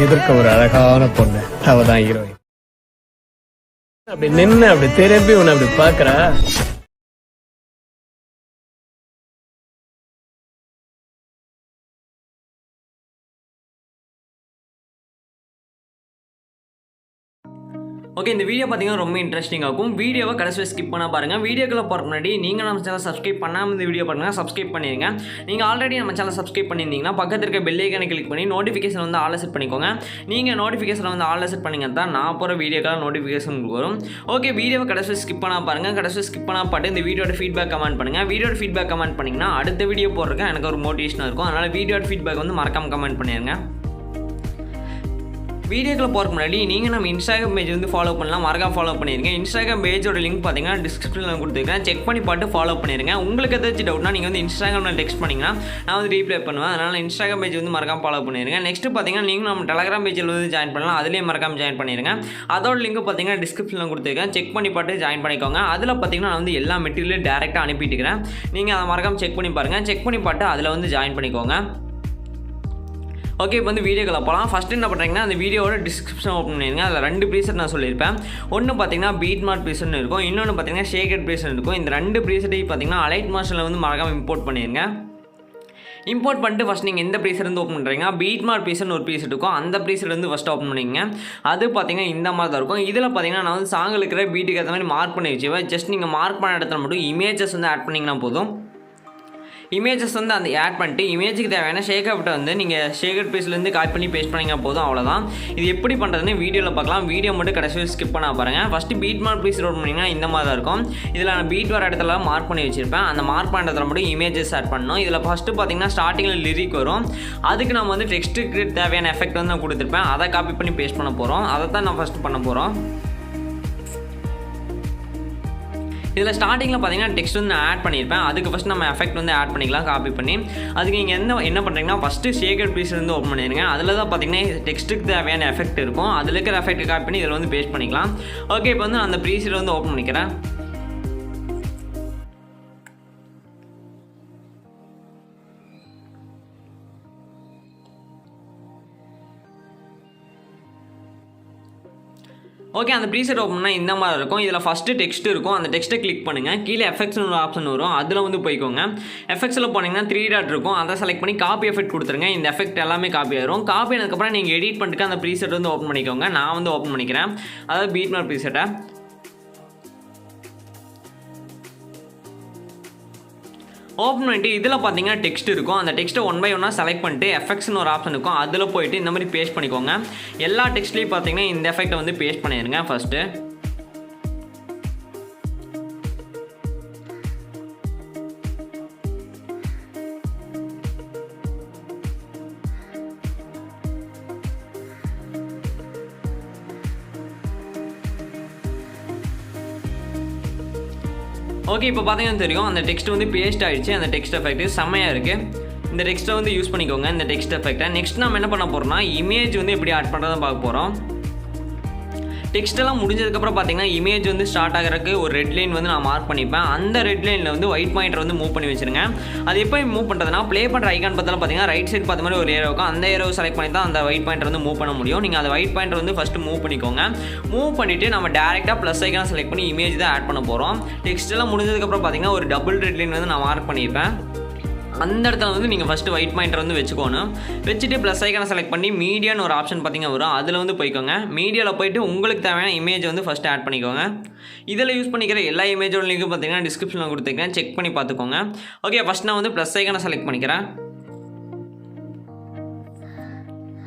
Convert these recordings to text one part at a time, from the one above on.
எதிர்க்க ஒரு அழகான பொண்ணு, அவதான் ஹீரோயின். அப்படி நின்னு அப்படி திரும்பி உன்னை அப்படி பாக்குறா. ஓகே, இந்த வீடியோ பார்த்தீங்கன்னா ரொம்ப இன்ட்ரெஸ்டிங்காக இருக்கும். வீடியோவை கடைசி ஸ்கிப் பண்ண பாருங்கள். வீடியோக்குள்ள போகிற முன்னாடி நீங்கள் நம்ம சேனல் சப்ஸ்கிரைப் பண்ணாமல் இந்த வீடியோ பண்ணுங்கள், சப்ஸ்கிரைப் பண்ணிடுங்க. நீங்கள் ஆல்ரெடி நம்ம சேனல் சப்ஸ்கிரைப் பண்ணியிருந்தீங்கன்னா பக்கத்தில் இருக்க பெல் ஐக்கானை கிளிக் பண்ணி நோட்டிஃபிகேஷன் வந்து ஆல் செட் பண்ணிக்கோங்க. நீங்கள் நோட்டிஃபிகேஷன் வந்து ஆல் செட் பண்ணிங்க தான் நான் போகிற வீடியோக்கெல்லாம் நோட்டிஃபிகேஷன் வரும். ஓகே, வீடியோவை கடைசி ஸ்கிப் பண்ண பாருங்கள். கடைசி ஸ்கிப் பண்ண பாட்டு இந்த வீடியோட ஃபீட்பேக் கமெண்ட் பண்ணுங்கள். வீடியோட ஃபீட்பேக் கமெண்ட் பண்ணிங்கன்னா அடுத்த வீடியோ போடுறதுக்கு எனக்கு ஒரு மோட்டிவேஷனாக இருக்கும். அதனால் வீடியோட ஃபீட்பேக் வந்து மறக்காமல் கமெண்ட் பண்ணிடுங்க. வீடியோக்குள்ள போகிறதுக்கு முன்னாடி நீங்கள் நம்ம இன்ஸ்டாகிராம் பேஜ் வந்து ஃபாலோ பண்ணலாம், மறக்காம ஃபாலோ பண்ணிடுங்க. இன்ஸ்டாகிராம் பேஜோட லிங்க் பார்த்தீங்கன்னா டிஸ்கிரிப்ஷனில் கொடுத்துருக்கேன், செக் பண்ணி பார்த்து ஃபாலோ பண்ணிடுங்க. உங்களுக்கு ஏதாச்சும் டவுட்னா நீங்கள் வந்து இன்ஸ்டாகிராமில் டெக்ஸ்ட் பண்ணிங்கன்னா நான் வந்து ரீப்ளை பண்ணுவேன். அதனால் இன்ஸ்டாகிராம் பேஜ் வந்து மறக்காம ஃபாலோ பண்ணிடுங்க. நெக்ஸ்ட்டு பார்த்தீங்கன்னா நீங்கள் நம்ம டெலகிராம் பேஜில் வந்து ஜாயின் பண்ணலாம், அதிலேயே மறக்காம ஜாயின் பண்ணிடுங்க. அதோட லிங்க் பார்த்தீங்கன்னா டிஸ்கிரிப்ஷனில் கொடுத்துருக்கேன், செக் பண்ணி பார்த்து ஜாயின் பண்ணிக்கோங்க. அதில் பார்த்தீங்கன்னா நான் வந்து எல்லா மெட்டீரியலும் டேரெக்டாக அனுப்பிட்டுக்கிறேன். நீங்கள் அதை மறக்காம செக் பண்ணி பாருங்கள், செக் பண்ணி பார்த்து அதில் வந்து ஜாயின் பண்ணிக்கோங்க. ஓகே, இப்போ வந்து வீடியோக்குள்ள போகலாம். ஃபஸ்ட்டு என்ன பண்ணுறீங்கன்னா அந்த வீடியோட டிஸ்கிரிப்ஷன் ஓப்பன் பண்ணிடுங்க. அதில் 2 ப்ரீசெட் நான் சொல்லியிருப்பேன். ஒன்று பார்த்தீங்கன்னா பீட் மார்க் ப்ரீசெட்னு இருக்கும், இன்னொன்று பார்த்தீங்கன்னா ஷேக்கட் ப்ரீசெட் இருக்கும். இந்த 2 ப்ரீசெட்டையும் பார்த்தீங்கன்னா அலைட் மார்ஷனில் வந்து மறக்காமல் இம்போர்ட் பண்ணிடுங்க. இம்போர்ட் பண்ணிட்டு ஃபஸ்ட் நீங்கள் எந்த ப்ரீசெட் வந்து ஓப்பன் பண்ணுறீங்க, பீட் மார்க் ப்ரீசெட்னு ஒரு ப்ரீசெட் இருக்கும், அந்த ப்ரீசெட் வந்து ஃபஸ்ட்டு ஓப்பன் பண்ணிங்க. அது பார்த்தீங்கன்னா இந்த மாதிரி தான் இருக்கும். இதில் பார்த்தீங்கன்னா நான் வந்து சாங்கில் இருக்கிற பீட்டுக்கு ஏற்ற மாதிரி மார்க் பண்ணி வச்சுவேன். ஜஸ்ட் நீங்கள் மார்க் பண்ண இடத்துல மட்டும் இமேஜஸ் வந்து ஆட் பண்ணிங்கன்னா போதும். இமேஜஸ் வந்து அந்த ஆட் பண்ணிட்டு இமேஜுக்கு தேவையான ஷேக்கப்ட்டை வந்து நீங்கள் ஷேக்கட் பேஸ்லேருந்து காப்பி பண்ணி பேஸ்ட் பண்ணிங்க போதும், அவ்வளோதான். இது எப்படி பண்ணுறதுன்னு வீடியோவில் பார்க்கலாம். வீடியோ மட்டும் கடைசி ஸ்கிப் பண்ண பாருங்கள். First beat mark please load பண்ணிங்கன்னா இந்த மாதிரி தான் இருக்கும். இதில் நான் பீட் வர இடத்துல மார்க் பண்ணி வச்சுருப்பேன். அந்த மார்க் பண்ண இடத்துல மட்டும் இமேஜஸ் ஆட் பண்ணணும். இதில் ஃபஸ்ட்டு பார்த்தீங்கன்னா ஸ்டார்டிங்கில் லிரிக் வரும். அதுக்கு நம்ம வந்து டெக்ஸ்ட்டுக்கு தேவையான எஃபெக்ட் வந்து நான் கொடுத்துருப்பேன். அதை காப்பி பண்ணி பேஸ்ட் பண்ண போகிறோம். அதை தான் நான் ஃபஸ்ட்டு பண்ண போகிறோம். இதில் ஸ்டார்டிங்கில் பார்த்தீங்கன்னா டெக்ஸ்ட் வந்து நான் ஆட் பண்ணியிருப்பேன். அதுக்கு ஃபஸ்ட் நம்ம எஃபெக்ட் வந்து ஆட் பண்ணிக்கலாம் காப்பி பண்ணி. அதுக்கு நீங்கள் என்ன பண்ணுறீங்கன்னா ஃபஸ்ட்டு ஷேக்கட் ப்ளீஸ் வந்து ஓப்பன் பண்ணிடுங்க. அதில் தான் பார்த்தீங்கன்னா டெக்ஸ்ட்டுக்கு தேவையான எஃபெக்ட் இருக்கும். அதில் இருக்கிற எஃபெக்ட் காப்பி பண்ணி இதில் வந்து பேஸ்ட் பண்ணிக்கலாம். ஓகே, இப்போ வந்து அந்த ப்ரீஸில் வந்து ஓப்பன் பண்ணிக்கிறேன். ஓகே, அந்த ப்ரீசெட் ஓப்பன் பண்ணால் இந்த மாதிரி இருக்கும். இதில் ஃபஸ்ட்டு டெக்ஸ்ட் இருக்கும். அந்த டெக்ஸ்ட்டை கிளிக் பண்ணுங்கள். கீழே எஃபெக்ட்ஸ்னு ஒரு ஆப்ஷன் வரும், அதில் வந்து போய்க்கோங்க. எஃபெக்ட்ஸில் போனீங்கன்னா 3 டாட் இருக்கும், அதை செலக்ட் பண்ணி காப்பி எஃபெக்ட் கொடுத்துருங்க. இந்த எஃபெக்ட் எல்லாமே காப்பி ஆயிரும். காப்பி ஆனதுக்கப்புறம் நீங்கள் எடிட் பண்ணிட்டு அந்த ப்ரீசெட் வந்து ஓப்பன் பண்ணிக்கோங்க. நான் வந்து ஓப்பன் பண்ணிக்கிறேன், அதாவது பீட் மார்க் ப்ரீசெட்டை. ஓப்பன் பண்ணிட்டு இதில் பார்த்தீங்கன்னா டெக்ஸ்ட் இருக்கும். அந்த டெக்ஸ்ட்டை 1 by 1 செலக்ட் பண்ணிட்டு எஃபெக்ட்ஸ்னு ஒரு ஆப்ஷன் இருக்கும், அதில் போயிட்டு இந்த மாதிரி பேஸ்ட் பண்ணிக்கோங்க. எல்லா டெக்ஸ்ட்லேயும் பார்த்தீங்கன்னா இந்த எஃபெக்ட்டை வந்து பேஸ்ட் பண்ணிடுங்க ஃபஸ்ட்டு. ஓகே, இப்போ பார்த்தீங்கன்னா தெரியும் அந்த டெக்ஸ்ட் வந்து பேஸ்ட் ஆகிடுச்சு. அந்த டெக்ஸ்ட் எஃபெக்ட் செம்மையாக இருக்குது. இந்த டெக்ஸ்ட்டை வந்து யூஸ் பண்ணிக்கோங்க, இந்த டெக்ஸ்ட் எஃபெக்ட்டை. நெக்ஸ்ட் நம்ம என்ன பண்ண போகிறோம்னா இமேஜ் வந்து எப்படி ஆட் பண்ணுறதுன்னு பார்க்க போகிறோம். டெக்ஸ்ட்டெல்லாம் முடிஞ்சதுக்கப்புறம் பார்த்தீங்கன்னா இமேஜ் வந்து ஸ்டார்ட் ஆகிறதுக்கு ஒரு ரெட் லைன் வந்து நான் மார்க் பண்ணிப்பேன். அந்த ரெட் லைனில் வந்து ஒயிட் பாயிண்டர் வந்து மூவ் பண்ணி வச்சுருங்க. அது எப்போ மூவ் பண்ணுறதுனா ப்ளே பண்ணுற ஐக்கான் பார்த்தாலும் பார்த்தீங்கன்னா ரைட் சைடு பார்த்த மாதிரி ஒரு ஏரோ இருக்கும். அந்த ஏரோவை செலக்ட் பண்ணி தான் அந்த ஒயிட் பாயிண்டர் வந்து மூவ் பண்ண முடியும். நீங்கள் அந்த ஒயிட் பாயிண்டர் வந்து ஃபஸ்ட்டு மூவ் பண்ணிக்கோங்க. மூவ் பண்ணிவிட்டு நம்ம டேரெக்டாக ப்ளஸ் ஐக்கான் செலக்ட் பண்ணி இமேஜ் தான் ஆட் பண்ண போகிறோம். டெக்ஸ்ட்டெல்லாம் முடிஞ்சதுக்கப்புறம் பார்த்தீங்கன்னா ஒரு டபுள் ரெட் லைன் வந்து நான் மார்க் பண்ணியிருப்பேன். அந்த இடத்துல வந்து நீங்கள் ஃபஸ்ட்டு ஒயிட் பாயிண்டர் வந்து வச்சுக்கணும். வச்சுட்டு ப்ளஸ் ஐக்கானை செலக்ட் பண்ணி மீடியான்னு ஒரு ஆப்ஷன் பார்த்தீங்கன்னா வரும், அதில் வந்து போய்க்கோங்க. மீடியாவில் போய்ட்டு உங்களுக்கு தேவையான இமேஜ் வந்து ஃபஸ்ட்டு ஆட் பண்ணிக்கோங்க. இதில் யூஸ் பண்ணிக்கிற எல்லா இமேஜோட லிங்க்கும் பார்த்தீங்கன்னா டிஸ்கிரிப்ஷனில் கொடுத்துருக்கேன், செக் பண்ணி பார்த்துக்கோங்க. ஓகே, ஃபஸ்ட் நான் வந்து ப்ளஸ் ஐக்கானை செலக்ட் பண்ணிக்கிறேன்.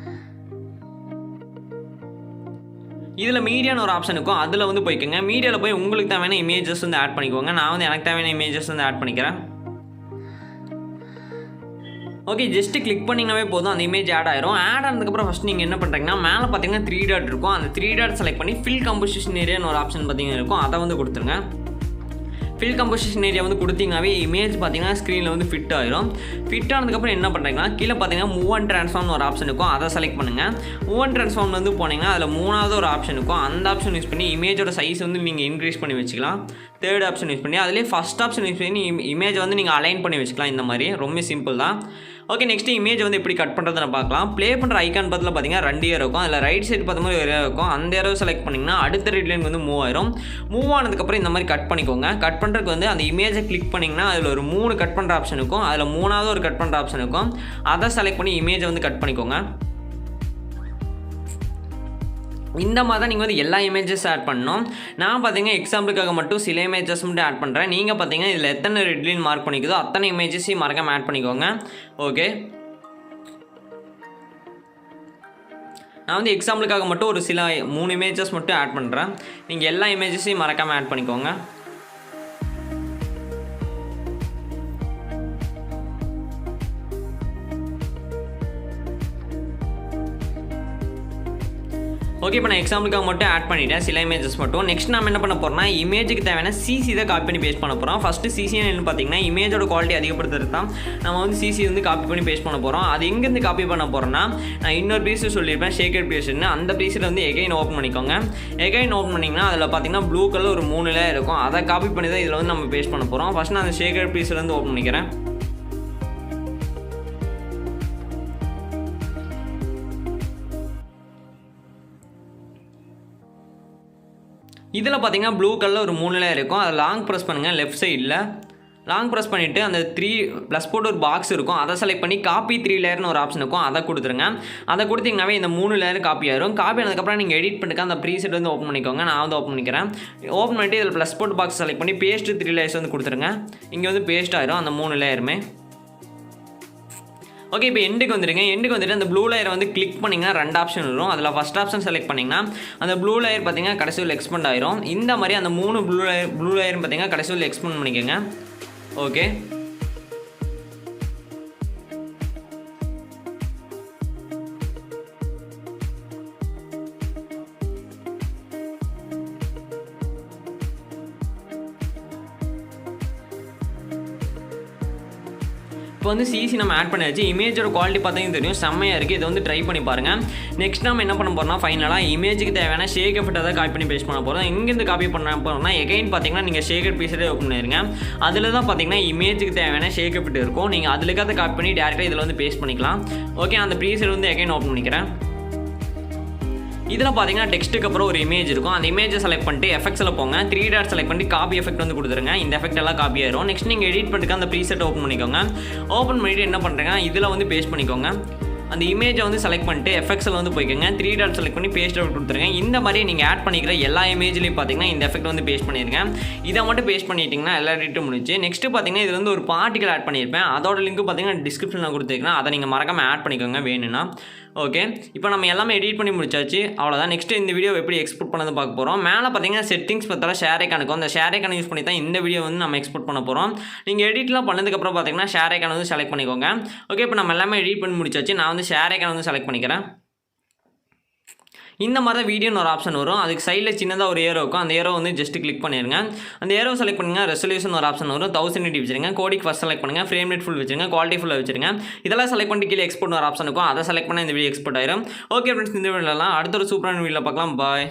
இதில் மீடியான்னு ஒரு ஆப்ஷன் இருக்கும், அதில் வந்து போய்க்கோங்க. மீடியாவில் போய் உங்களுக்கு தேவையான இமேஜஸ் வந்து ஆட் பண்ணிக்கோங்க. நான் வந்து எனக்கு தேவையான இமேஜஸ் வந்து ஆட் பண்ணிக்கிறேன். ஓகே, ஜஸ்ட்டு கிளிக் பண்ணிங்கனாவே போதும், அந்த இமேஜ் ஆட் ஆயிரும். ஆட் ஆனதுக்கப்புறம் ஃபஸ்ட் நீங்கள் என்ன பண்ணுறீங்கன்னா மேலே பார்த்தீங்கன்னா 3 டாட் இருக்கும். அந்த 3 டாட் செலக்ட் பண்ணி ஃபில் கம்போசிஷன் ஏரியான்னு ஒரு ஆப்ஷன் பார்த்தீங்கன்னா இருக்கும், அதை வந்து கொடுத்துருங்க. ஃபில் கம்போசிஷன் ஏரியா வந்து கொடுத்தீங்கன்னாவே இமேஜ் பார்த்தீங்கன்னா ஸ்க்ரீனில் வந்து ஃபிட் ஆயிரும். ஃபிட் ஆனதுக்கப்புறம் என்ன பண்ணுறீங்கன்னா கீழே பார்த்தீங்கன்னா மூவ் அண்ட் ட்ரான்ஸ்ஃபார்ம்னு ஒரு ஆப்ஷன் இருக்கும், அதை செலக்ட் பண்ணுங்கள். மூவ் அண்ட் ட்ரான்ஸ்ஃபார்ம் வந்து போனீங்கன்னா அதில் 3வது ஒரு ஆப்ஷன் இருக்கும். அந்த ஆப்ஷன் யூஸ் பண்ணி இமேஜோட சைஸ் வந்து நீங்கள் இன்க்ரீஸ் பண்ணி வச்சுக்கலாம். 3rd ஆப்ஷன் யூஸ் பண்ணி அதிலே ஃபஸ்ட் ஆப்ஷன் யூஸ் பண்ணி இமேஜ் வந்து நீங்கள் அலைன் பண்ணி வச்சுக்கலாம். இந்த மாதிரி ரொம்ப சிம்பிள் தான். ஓகே, நெக்ஸ்ட் இமேஜ் வந்து எப்படி கட் பண்ணுறதுன்னு பார்க்கலாம். ப்ளே பண்ணுற ஐக்கான் பக்கத்தில் பார்த்தீங்கன்னா 2 ஏரோ இருக்கும். அதில் ரைட் சைடு பார்க்கும்போது ஒரு ஏரோ இருக்கும். அந்த ஏரோ செலக்ட் பண்ணிங்கன்னா அடுத்த ரெட் லைன் வந்து மூவ் ஆயிரும். மூவ் ஆனதுக்கப்புறம் இந்த மாதிரி கட் பண்ணிக்கோங்க. கட் பண்ணுறதுக்கு வந்து அந்த இமேஜை கிளிக் பண்ணிங்கன்னா அதில் ஒரு 3 கட் பண்ணுற ஆப்ஷன் இருக்கும். அதில் 3வது ஒரு கட் பண்ணுற ஆப்ஷன் இருக்கும். அதை செலக்ட் பண்ணி இமேஜை வந்து கட் பண்ணிக்கோங்க. இந்த மாதிரி தான் நீங்கள் வந்து எல்லா இமேஜஸ் ஆட் பண்ணணும். நான் பார்த்தீங்கன்னா எக்ஸாம்பிளுக்காக மட்டும் சில இமேஜஸ் மட்டும் ஆட் பண்ணுறேன். நீங்கள் பார்த்தீங்கன்னா இதில் எத்தனை ரெட் லைன் மார்க் பண்ணிக்குதோ அத்தனை இமேஜஸையும் மறக்காம ஆட் பண்ணிக்கோங்க. ஓகே, நான் வந்து எக்ஸாம்பிளுக்காக மட்டும் ஒரு சில 3 இமேஜஸ் மட்டும் ஆட் பண்ணுறேன். நீங்கள் எல்லா இமேஜஸையும் மறக்காமல் ஆட் பண்ணிக்கோங்க. ஓகே, இப்போ நான் எக்ஸாம்பிளுக்காக மட்டும் ஆட் பண்ணிட்டேன் சில இமேஜஸ் மட்டும். நெக்ஸ்ட் நம்ம என்ன பண்ண போகிறோம்னா இமேஜுக்கு தேவையான சிசி தான் காப்பி பண்ணி பேஸ்ட் பண்ண போகிறோம். ஃபஸ்ட்டு சிசி என்ன பார்த்தீங்கன்னா இமேஜோட குவாலிட்டி அதிகப்படுத்துறது தான் நம்ம வந்து சிசி வந்து காப்பி பண்ணி பேஸ்ட் பண்ண போகிறோம். அது எங்கேருந்து காப்பி பண்ண போகிறோம்னா நான் இன்னொரு பீஸ் சொல்லியிருப்பேன் ஷேக்கட் பீஸ்ன்னு. அந்த பீஸில் வந்து எகைன் ஓப்பன் பண்ணிக்கோங்க. எகைன் ஓப்பன் பண்ணிங்கன்னா அதில் பார்த்தீங்கன்னா ப்ளூ கலர் ஒரு 3 லேயர் இருக்கும். அதை காப்பி பண்ணி தான் இதில் வந்து நம்ம பேஸ்ட் பண்ண போகிறோம். ஃபஸ்ட் நான் அந்த ஷேக்கட் பீஸ்லேருந்து ஓப்பன் பண்ணிக்கிறேன். இதில் பார்த்தீங்கன்னா ப்ளூ கலரில் ஒரு 3 லேயர் இருக்கும். அதை லாங் ப்ரெஸ் பண்ணுங்கள். லெஃப்ட் சைடில் லாங் ப்ரெஸ் பண்ணிவிட்டு அந்த 3 ப்ளஸ் போட்டு ஒரு பாக்ஸ் இருக்கும். அதை செலக்ட் பண்ணி காப்பி 3 லேயர்னு ஒரு ஆப்ஷன் இருக்கும். அதை கொடுத்துருங்க. அதை கொடுத்தீங்கன்னாவே இந்த 3 லேயர் காப்பி ஆயிரும். காப்பி ஆனதுக்கப்புறம் நீங்கள் எடிட் பண்ணிட்டு அந்த ப்ரீசெட் வந்து ஓப்பன் பண்ணிக்கோங்க. நான் வந்து ஓப்பன் பண்ணிக்கிறேன். ஓப்பன் பண்ணிட்டு இதில் ப்ளஸ் போட்டு பாக்ஸ் செலக்ட் பண்ணி பேஸ்ட் 3 லேயர்ஸ் வந்து கொடுத்துருங்க. இங்கே வந்து பேஸ்ட் ஆயிரும் அந்த 3 லேயருமே. ஓகே, இப்போ எண்டுக்கு வந்துடுங்க. எண்டுக்கு வந்துட்டு அந்த ப்ளூ லேயர் வந்து கிளிக் பண்ணிங்கன்னா 2 ஆப்ஷன் வரும். அதில் ஃபஸ்ட் ஆப்ஷன் செலக்ட் பண்ணிங்கன்னா அந்த ப்ளூ லேயர் பார்த்தீங்கன்னா கடைசியில் எக்ஸ்பெண்ட் ஆயிரும். இந்த மாதிரி அந்த 3 ப்ளூ லேயர் பார்த்தீங்கன்னா கடைசியில் எக்ஸ்பெண்ட் பண்ணிக்கோங்க. ஓகே, இப்போ வந்து சிசி நம்ம ஆட் பண்ணியாச்சு. இமேஜோட குவாலிட்டி பார்த்தீங்கன்னா தெரியும், செம்மையாக இருக்குது. இதை வந்து ட்ரை பண்ணி பாருங்கள். நெக்ஸ்ட் நம்ம என்ன பண்ண போகிறோம்னா ஃபைனலாக இமேஜுக்கு தேவையான ஷேக் எஃபெக்ட் தான் காப்பி பண்ணி பேஸ்ட் பண்ண போகிறோம். எங்கேருந்து காப்பி பண்ண போகிறோம்னா எகைன் பார்த்தீங்கன்னா நீங்கள் ஷேக்கட் பீஸே ஓப்பன் பண்ணிடுங்க. அதில் தான் பார்த்தீங்கன்னா இமேஜுக்கு தேவையான ஷேக் எஃபெக்ட் இருக்கும். நீங்கள் அதுக்காக காப்பி பண்ணி டேரெக்டாக இதில் வந்து பேஸ்ட் பண்ணிக்கலாம். ஓகே, அந்த ப்ரீசெட் வந்து எகைன் ஓப்பன் பண்ணிக்கிறேன். இதில் பார்த்தீங்கன்னா டெக்ஸ்ட்டுக்கு அப்புறம் ஒரு இமேஜ் இருக்கும். அந்த இமேஜை செலக்ட் பண்ணிட்டு எஃபெக்ட்ஸில் போங்க. 3 டாட் செலக்ட் பண்ணி காப்பி எஃபெக்ட் வந்து கொடுத்துருங்க. இந்த எஃபெக்ட் எல்லாம் காப்பி ஆயிரும். நெக்ஸ்ட் நீங்கள் எடிட் பண்ணிட்டு அந்த ப்ரீசெட் ஓப்பன் பண்ணிக்கோங்க. ஓப்பன் பண்ணிவிட்டு என்ன பண்ணுறேங்க இதில் வந்து பேஸ்ட் பண்ணிக்கோங்க. அந்த இமேஜை வந்து செலக்ட் பண்ணிட்டு எஃபெக்ட்ஸில் வந்து போய்க்கோங்க. 3 டாட் செலக்ட் பண்ணி பேஸ்ட் அவுட் கொடுத்துருங்க. இந்த மாதிரி நீங்கள் ஆட் பண்ணிக்கிற எல்லா இமேஜ்லையும் பார்த்தீங்கன்னா இந்த எஃபெக்ட் வந்து பேஸ்ட் பண்ணியிருக்கேன். இதை மட்டும் பேஸ்ட் பண்ணிட்டீங்கன்னா எல்லா எடிட்டும் முடிஞ்சு. நெக்ஸ்ட்டு பார்த்தீங்கன்னா இதில் வந்து ஒரு பார்ட்டிகல் ஆட் பண்ணியிருப்பேன். அதோட லிங்க் பார்த்தீங்கன்னா டிஸ்கிரிப்ஷனில் கொடுத்துருக்கேன். அதை நீங்கள் மறக்காமல் ஆட் பண்ணிக்கோங்க வேணும்னா. ஓகே, இப்போ நம்ம எல்லாமே எடிட் பண்ணி முடிச்சாச்சு. அவ்வளோதான். நெக்ஸ்ட்டு இந்த வீடியோ எப்படி எக்ஸ்போர்ட் பண்ணது பார்க்க போகிறோம். மேலே பார்த்தீங்கன்னா செட்டிங்ஸ் பார்த்தாலும் ஷேர் ஐக்கான் இருக்கும். அந்த ஷேர் ஐக்கான் யூஸ் பண்ணி தான் இந்த வீடியோ வந்து நம்ம எக்ஸ்போர்ட் பண்ண போகிறோம். நீங்கள் எடிட்லாம் பண்ணதுக்கப்புறம் பார்த்தீங்கன்னா ஷேர் ஐக்கான் வந்து செலக்ட் பண்ணிக்கோங்க. ஓகே, இப்போ நம்ம எல்லாமே எடிட் பண்ணி முடிச்சாச்சு. நான் வந்து ஷேர் ஐக்கான் வந்து செலக்ட் பண்ணிக்கிறேன். இந்த மாதிரி தான் வீடியோன்னு ஒரு ஆப்ஷன் வரும். அதுக்கு சைடில் சின்னதாக ஒரு ஏரோ இருக்கும். அந்த ஏரோ வந்து ஜஸ்ட் கிளிக் பண்ணிடுங்க. அந்த ஏரோ செலக்ட் பண்ணுங்க. ரெசல்யூஷன் ஒரு ஆப்ஷன் வரும். 1080 வச்சுருங்க. கோடிக்கு ஃபஸ்ட் செலக்ட் பண்ணுங்கள். ஃப்ரேம் ரேட் ஃபுல் வச்சுருங்க. குவாலிட்டி ஃபுல்லாக வச்சுருங்க. இதெல்லாம் செலக்ட் பண்ணிட்டு கீழே எக்ஸ்போர்ட் ஒரு ஆப்ஷன் இருக்கும். அதை செலக்ட் பண்ணால் இந்த வீடியோ எக்ஸ்போர்ட் ஆயிரும். ஓகே ஃப்ரெண்ட்ஸ், இந்த வீடியோலாம் அடுத்த ஒரு சூப்பரான வீடியோவில் பார்க்கலாம். பாய்.